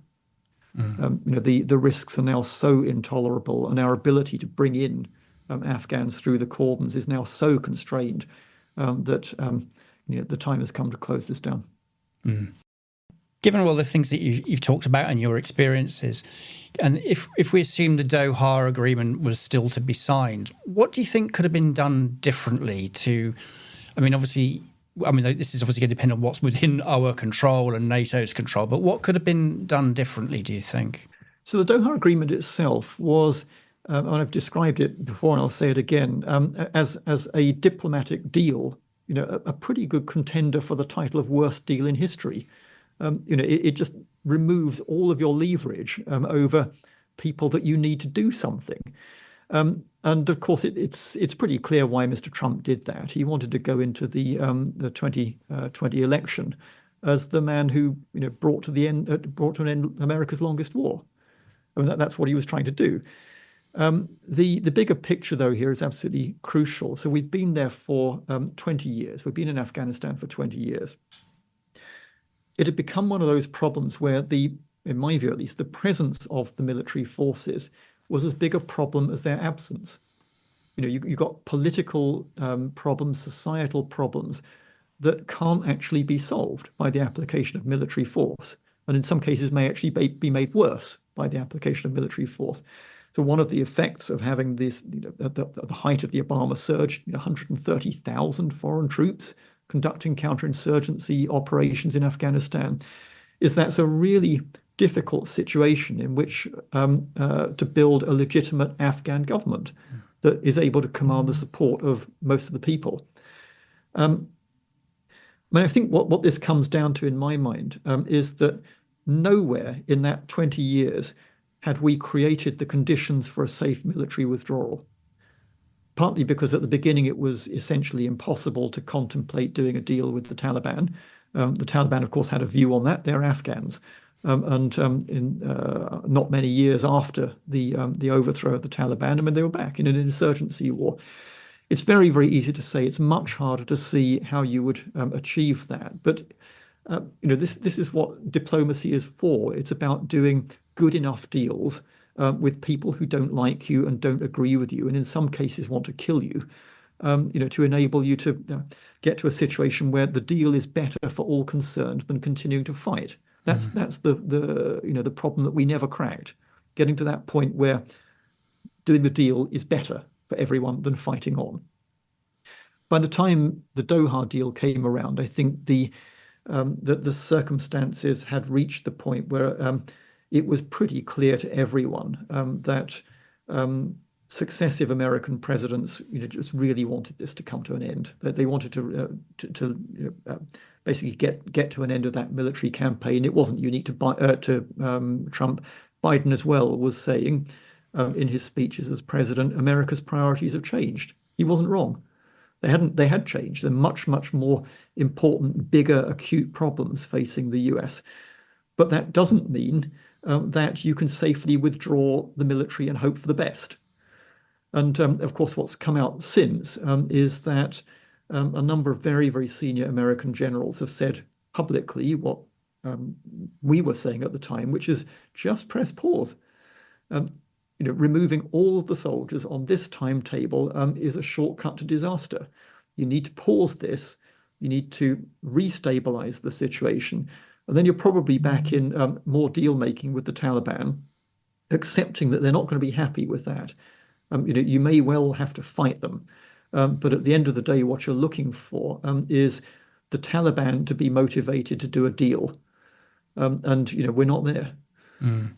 The risks are now so intolerable, and our ability to bring in Afghans through the cordons is now so constrained that the time has come to close this down. Given all the things that you've talked about and your experiences, and if we assume the Doha Agreement was still to be signed, what do you think could have been done differently to, this is obviously going to depend on what's within our control and NATO's control, but what could have been done differently, do you think? So the Doha Agreement itself was, and I've described it before and I'll say it again, as a diplomatic deal, a pretty good contender for the title of worst deal in history. It just removes all of your leverage over people that you need to do something. And of course, it's pretty clear why Mr. Trump did that. He wanted to go into the 2020 election as the man who brought to an end America's longest war. I mean, that's what he was trying to do. The bigger picture, though, here is absolutely crucial. So we've been there for 20 years. We've been in Afghanistan for 20 years. It had become one of those problems where in my view at least, the presence of the military forces was as big a problem as their absence. You got political problems, societal problems that can't actually be solved by the application of military force, and in some cases may actually be made worse by the application of military force. So one of the effects of having this, at the height of the Obama surge, 130,000 foreign troops conducting counterinsurgency operations in Afghanistan, is that's a really difficult situation in which to build a legitimate Afghan government that is able to command the support of most of the people. I think what this comes down to in my mind is that nowhere in that 20 years had we created the conditions for a safe military withdrawal. Partly because at the beginning it was essentially impossible to contemplate doing a deal with the Taliban. The Taliban, of course, had a view on that. They're Afghans. In not many years after the overthrow of the Taliban, they were back in an insurgency war. It's very, very easy to say. It's much harder to see how you would achieve that. But this is what diplomacy is for. It's about doing good enough deals with people who don't like you and don't agree with you, and in some cases want to kill you. To enable you to get to a situation where the deal is better for all concerned than continuing to fight. That's the problem that we never cracked. Getting to that point where doing the deal is better for everyone than fighting on. by the time the Doha deal came around, I think the circumstances had reached the point where it was pretty clear to everyone that successive American presidents, just really wanted this to come to an end. That they wanted to basically get to an end of that military campaign. It wasn't unique to Trump. Biden as well was saying in his speeches as president, America's priorities have changed. He wasn't wrong. They had changed. There are much, much more important, bigger, acute problems facing the US. But that doesn't mean that you can safely withdraw the military and hope for the best. And of course, what's come out since is that a number of very, very senior American generals have said publicly what we were saying at the time, which is just press pause. Removing all of the soldiers on this timetable is a shortcut to disaster. You need to pause this. You need to restabilize the situation. And then you're probably back in more deal making with the Taliban, accepting that they're not going to be happy with that. You may well have to fight them. But at the end of the day, what you're looking for is the Taliban to be motivated to do a deal. And we're not there. Mm.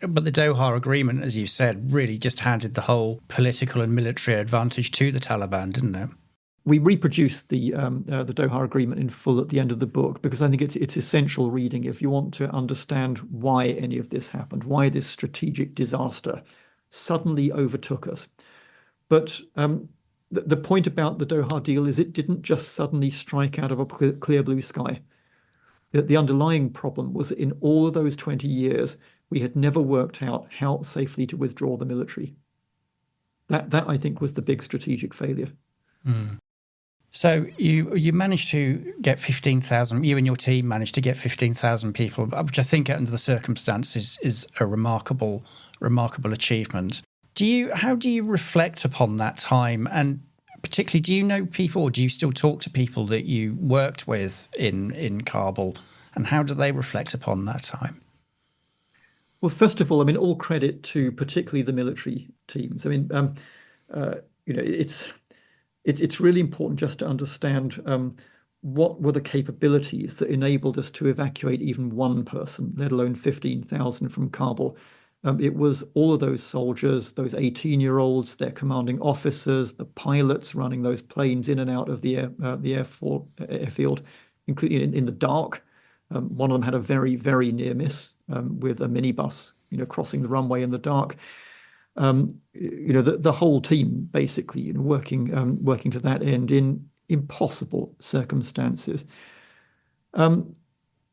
But the Doha Agreement, as you said, really just handed the whole political and military advantage to the Taliban, didn't it? We reproduced the Doha Agreement in full at the end of the book because I think it's essential reading if you want to understand why any of this happened, why this strategic disaster suddenly overtook us. But the point about the Doha deal is it didn't just suddenly strike out of a clear blue sky. The underlying problem was that in all of those 20 years, we had never worked out how safely to withdraw the military. That I think was the big strategic failure. Mm. So you managed to get 15,000, you and your team managed to get 15,000 people, which I think under the circumstances is a remarkable achievement. How do you reflect upon that time? And particularly, do you know people, or do you still talk to people that you worked with in Kabul? And how do they reflect upon that time? Well, first of all, all credit to particularly the military teams. It's really important just to understand what were the capabilities that enabled us to evacuate even one person, let alone 15,000 from Kabul. It was all of those soldiers, those 18-year-olds, their commanding officers, the pilots running those planes in and out of the airfield, including in the dark. One of them had a very, very near miss with a minibus, crossing the runway in the dark. The whole team basically, working to that end in impossible circumstances.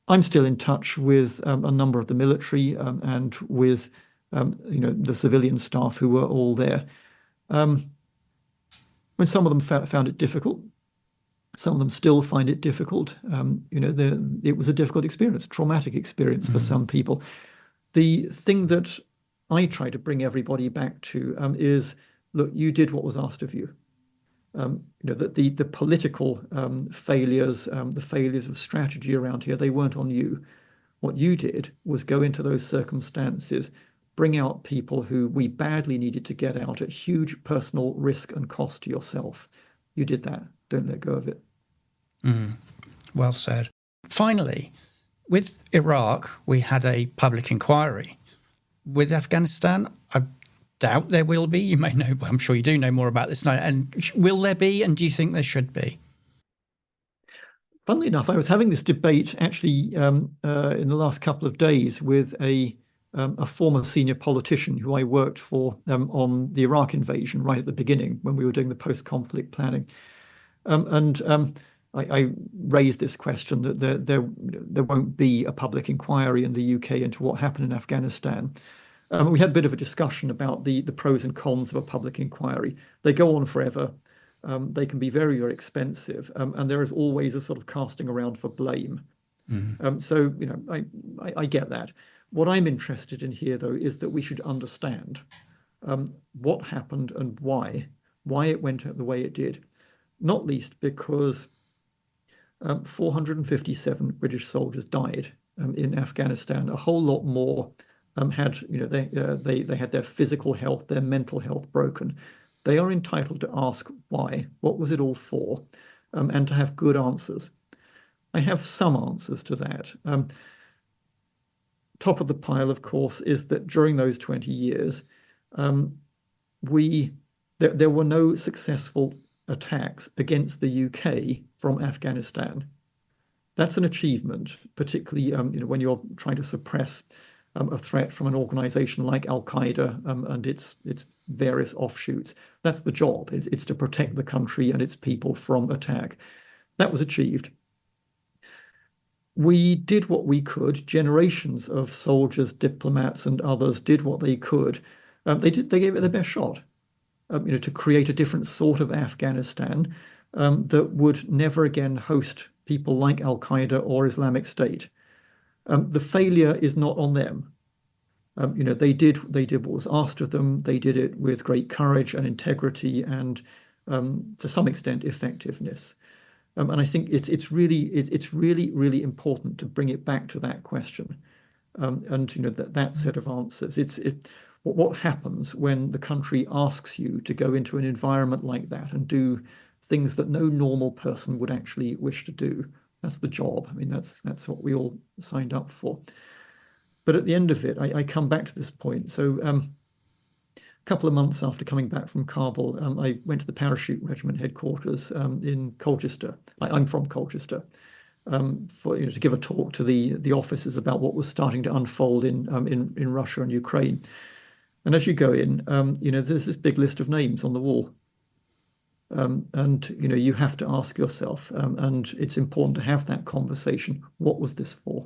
I'm still in touch with a number of the military and with the civilian staff who were all there. When some of them found it difficult, some of them still find it difficult. It was a difficult experience, traumatic experience for some people. The thing that I try to bring everybody back to is, look, you did what was asked of you. That the political failures, the failures of strategy around here, they weren't on you. What you did was go into those circumstances, bring out people who we badly needed to get out at huge personal risk and cost to yourself. You did that. Don't let go of it. Well said. Finally, with Iraq, we had a public inquiry. With Afghanistan, I doubt there will be. You may know, but I'm sure you do know more about this now. And will there be? And do you think there should be? Funnily enough, I was having this debate actually in the last couple of days with a former senior politician who I worked for on the Iraq invasion right at the beginning when we were doing the post-conflict planning. I raised this question that there won't be a public inquiry in the UK into what happened in Afghanistan. We had a bit of a discussion about the pros and cons of a public inquiry. They go on forever. They can be very, very expensive. And there is always a sort of casting around for blame. So, I get that. What I'm interested in here, though, is that we should understand what happened and why it went the way it did. Not least because 457 British soldiers died in Afghanistan. A whole lot more they had their physical health, their mental health broken. they are entitled to ask why, what was it all for, and to have good answers. I have some answers to that. Top of the pile, of course, is that during those 20 years, there were no successful attacks against the UK from Afghanistan. That's an achievement, particularly when you're trying to suppress a threat from an organization like Al-Qaeda and its various offshoots. That's the job. It's to protect the country and its people from attack. That was achieved. We did what we could. Generations of soldiers, diplomats, and others did what they could. They gave it their best shot. To create a different sort of Afghanistan that would never again host people like Al-Qaeda or Islamic State. The failure is not on them. They did what was asked of them. They did it with great courage and integrity and, to some extent, effectiveness. And I think it's really important to bring it back to that question, and that set of answers. What happens when the country asks you to go into an environment like that and do things that no normal person would actually wish to do? That's the job. I mean, that's what we all signed up for. But at the end of it, I come back to this point. So a couple of months after coming back from Kabul, I went to the Parachute Regiment headquarters in Colchester. I'm from Colchester. To give a talk to the officers about what was starting to unfold in Russia and Ukraine. And as you go in, there's this big list of names on the wall. And you have to ask yourself, and it's important to have that conversation. What was this for?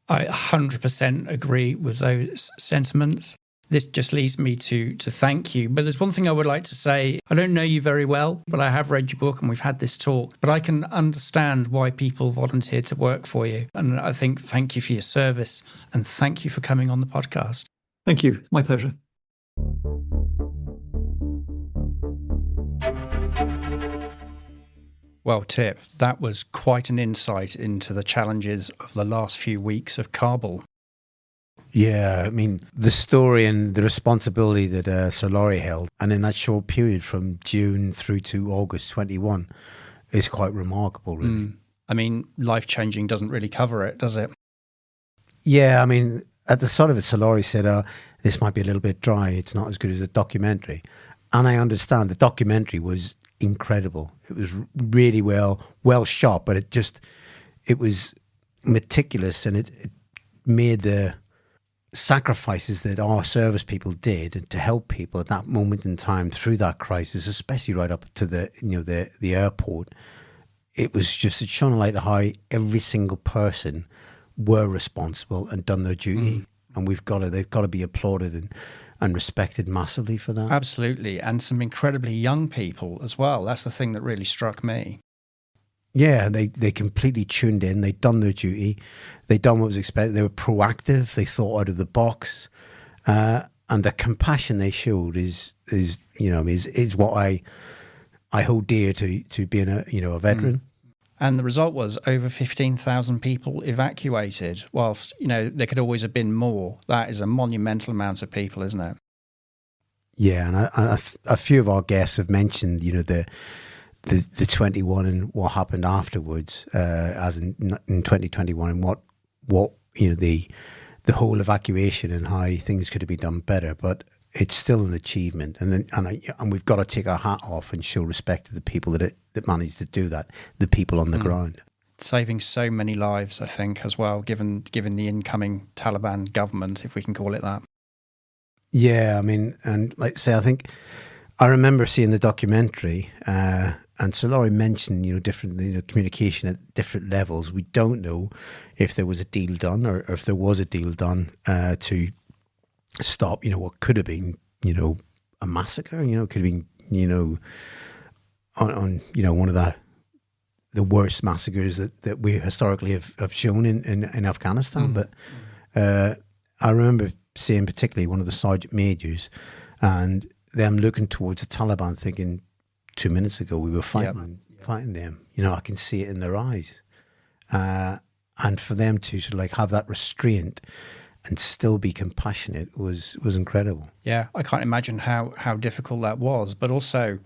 I 100% agree with those sentiments. This just leads me to thank you. But there's one thing I would like to say. I don't know you very well, but I have read your book and we've had this talk. But I can understand why people volunteer to work for you. And I think thank you for your service and thank you for coming on the podcast. Thank you. It's my pleasure. Well, Tip, that was quite an insight into the challenges of the last few weeks of Kabul. Yeah, I mean, the story and the responsibility that Sir Laurie held, and in that short period from June through to August 21, is quite remarkable, really. I mean, life-changing doesn't really cover it, does it? Yeah, I mean, at the start of it, Sir Laurie said, this might be a little bit dry. It's not as good as a documentary. And I understand the documentary was incredible. It was really well shot, but it was meticulous, and it made the sacrifices that our service people did to help people at that moment in time through that crisis, especially right up to the airport. It shone a light on how every single person were responsible and done their duty, and they've got to be applauded and respected massively for that. Absolutely, and some incredibly young people as well. That's the thing that really struck me. Yeah, they completely tuned in. They'd done their duty. They'd done what was expected. They were proactive. They thought out of the box, and the compassion they showed is what I hold dear to being a veteran. And the result was over 15,000 people evacuated. Whilst there could always have been more. That is a monumental amount of people, isn't it? Yeah, and a few of our guests have mentioned the 21 and what happened afterwards, as in 2021, and what the whole evacuation and how things could have been done better. But it's still an achievement, and we've got to take our hat off and show respect to the people that managed to do that, the people on the ground. Saving so many lives, I think, as well, given the incoming Taliban government, if we can call it that. Yeah, I mean, and like I say, I think I remember seeing the documentary, and Sir Laurie mentioned, different communication at different levels. We don't know if there was a deal done or if there was a deal done to stop, what could have been, a massacre. Could have been, on one of the worst massacres that we historically have shown in Afghanistan. But I remember seeing particularly one of the sergeant majors and them looking towards the Taliban, thinking 2 minutes ago we were fighting them. I can see it in their eyes, and for them to sort of have that restraint and still be compassionate was incredible. Yeah, I can't imagine how difficult that was. But also,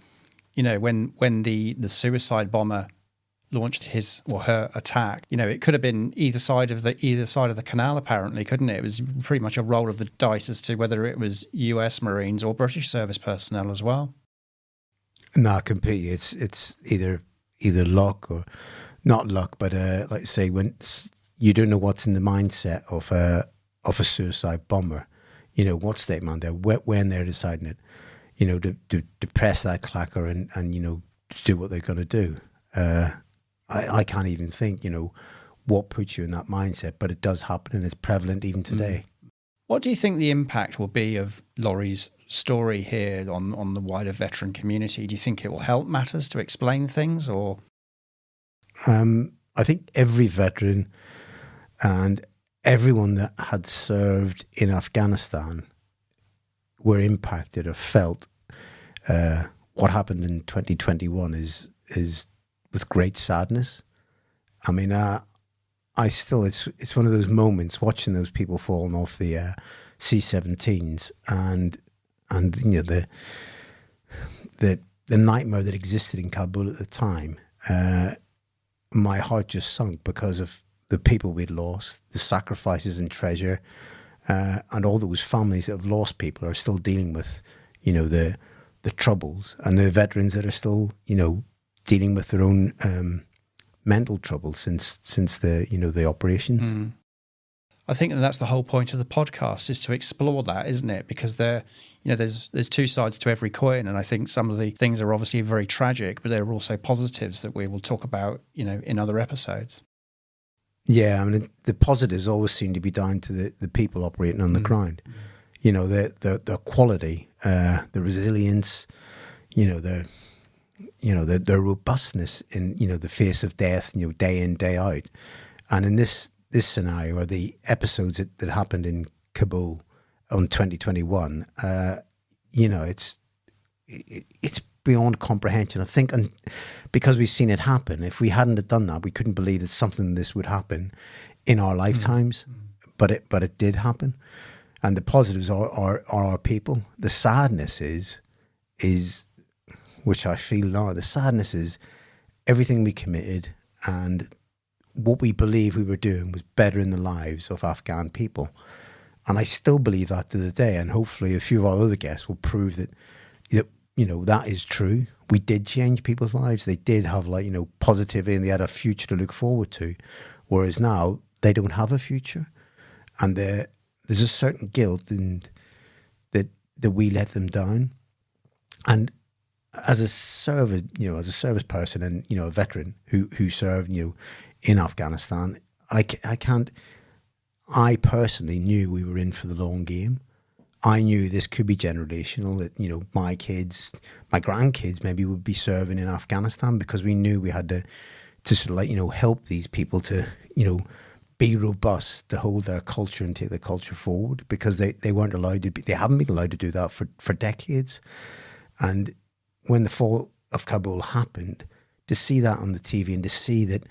when the suicide bomber launched his or her attack, it could have been either side of the canal, apparently, couldn't it? It was pretty much a roll of the dice as to whether it was US Marines or British service personnel as well. No, completely. It's either luck or not luck, but like I say, when you don't know what's in the mindset of a suicide bomber, what state man they're when they're deciding it, to press that clacker and do what they're going to do. I can't even think, what puts you in that mindset, but it does happen and it's prevalent even today. What do you think the impact will be of Laurie's story here on the wider veteran community? Do you think it will help matters to explain things, or? I think every veteran and everyone that had served in Afghanistan were impacted or felt what happened in 2021 is with great sadness. I mean, it's one of those moments watching those people falling off the C-17s and the nightmare that existed in Kabul at the time. My heart just sunk because of the people we'd lost, the sacrifices and treasure, and all those families that have lost people are still dealing with, the troubles, and the veterans that are still, dealing with their own mental troubles since the operation. I think that's the whole point of the podcast, is to explore that, isn't it? Because there's two sides to every coin, and I think some of the things are obviously very tragic, but there are also positives that we will talk about, in other episodes. Yeah, I mean, the positives always seem to be down to the people operating on the ground. The quality, the resilience, their robustness in the face of death, day in, day out. And in this scenario, or the episodes that happened in Kabul on 2021, it's beyond comprehension. I think, and because we've seen it happen, if we hadn't have done that, we couldn't believe that something like this would happen in our lifetimes. But it did happen, and the positives are our people. The sadness is which I feel now. The sadness is everything we committed and what we believe we were doing was better in the lives of Afghan people. And I still believe that to the day. And hopefully a few of our other guests will prove that that is true. We did change people's lives. They did have positivity, and they had a future to look forward to. Whereas now they don't have a future. And there's a certain guilt in that we let them down. And as a service person and, a veteran who served, in Afghanistan, I personally knew we were in for the long game. I knew this could be generational, that, my kids, my grandkids maybe would be serving in Afghanistan, because we knew we had to sort of help these people to, be robust, to hold their culture and take their culture forward, because they weren't allowed to be, they haven't been allowed to do that for decades. And when the fall of Kabul happened, to see that on the TV and to see that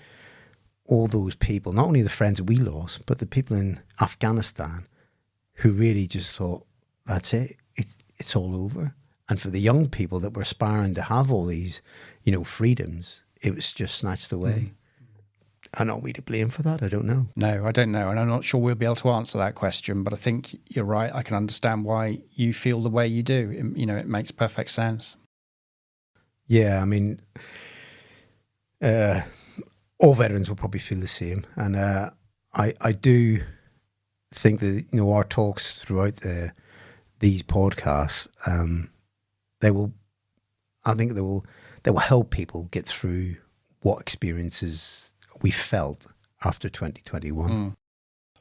all those people, not only the friends we lost, but the people in Afghanistan who really just thought, that's it, it's all over. And for the young people that were aspiring to have all these, freedoms, it was just snatched away. And are we to blame for that? I don't know. No, I don't know. And I'm not sure we'll be able to answer that question, but I think you're right. I can understand why you feel the way you do. It makes perfect sense. Yeah, I mean, all veterans will probably feel the same. And I do think that, our talks throughout these podcasts, they will help people get through what experiences we felt after 2021.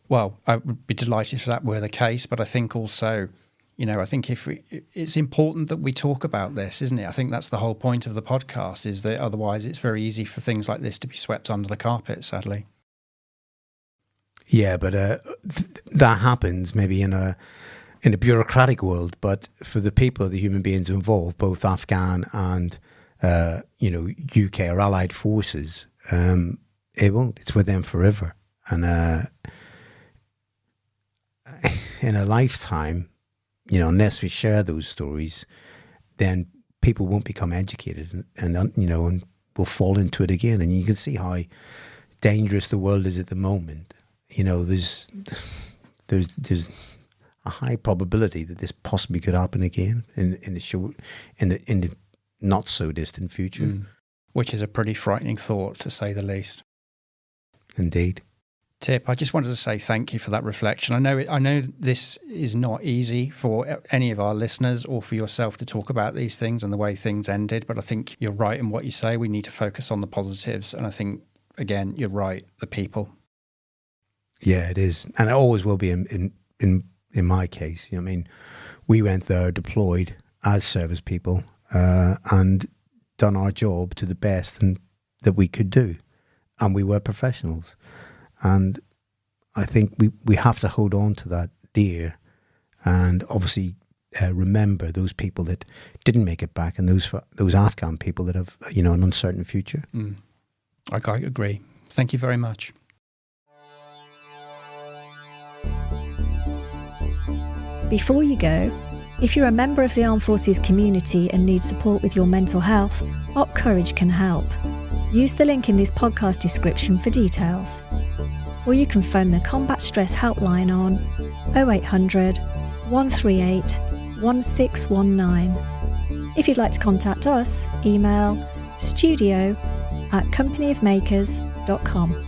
Well, I would be delighted if that were the case, but I think also, I think it's important that we talk about this, isn't it? I think that's the whole point of the podcast, is that otherwise it's very easy for things like this to be swept under the carpet, sadly. Yeah, but that happens maybe in a bureaucratic world, but for the people, the human beings involved, both Afghan and UK or allied forces, it won't. It's with them forever. And in a lifetime, unless we share those stories, then people won't become educated and will fall into it again. And you can see how dangerous the world is at the moment. There's a high probability that this possibly could happen again in the not so distant future. Which is a pretty frightening thought, to say the least. Indeed. Tip, I just wanted to say thank you for that reflection. I know this is not easy for any of our listeners or for yourself to talk about these things and the way things ended, but I think you're right in what you say. We need to focus on the positives, and I think, again, you're right, the people. Yeah, it is, and it always will be in my case. We went there deployed as service people and done our job to the best that we could do, and we were professionals. And I think we have to hold on to that dear, and obviously remember those people that didn't make it back, and those Afghan people that have an uncertain future. I agree. Thank you very much. Before you go, if you're a member of the Armed Forces community and need support with your mental health, Op Courage can help. Use the link in this podcast description for details. Or you can phone the Combat Stress Helpline on 0800 138 1619. If you'd like to contact us, email studio@companyofmakers.com.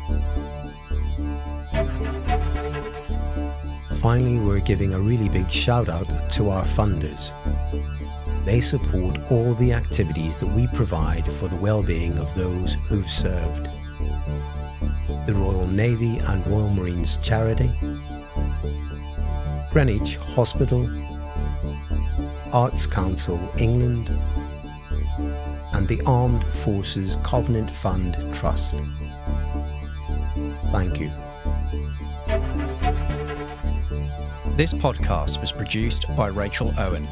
Finally, we're giving a really big shout out to our funders. They support all the activities that we provide for the well-being of those who've served. The Royal Navy and Royal Marines Charity, Greenwich Hospital, Arts Council England, and the Armed Forces Covenant Fund Trust. Thank you. This podcast was produced by Rachel Owen,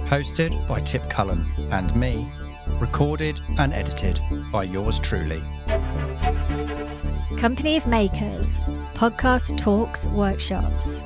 hosted by Tip Cullen and me, recorded and edited by yours truly. Company of Makers, podcast talks, workshops.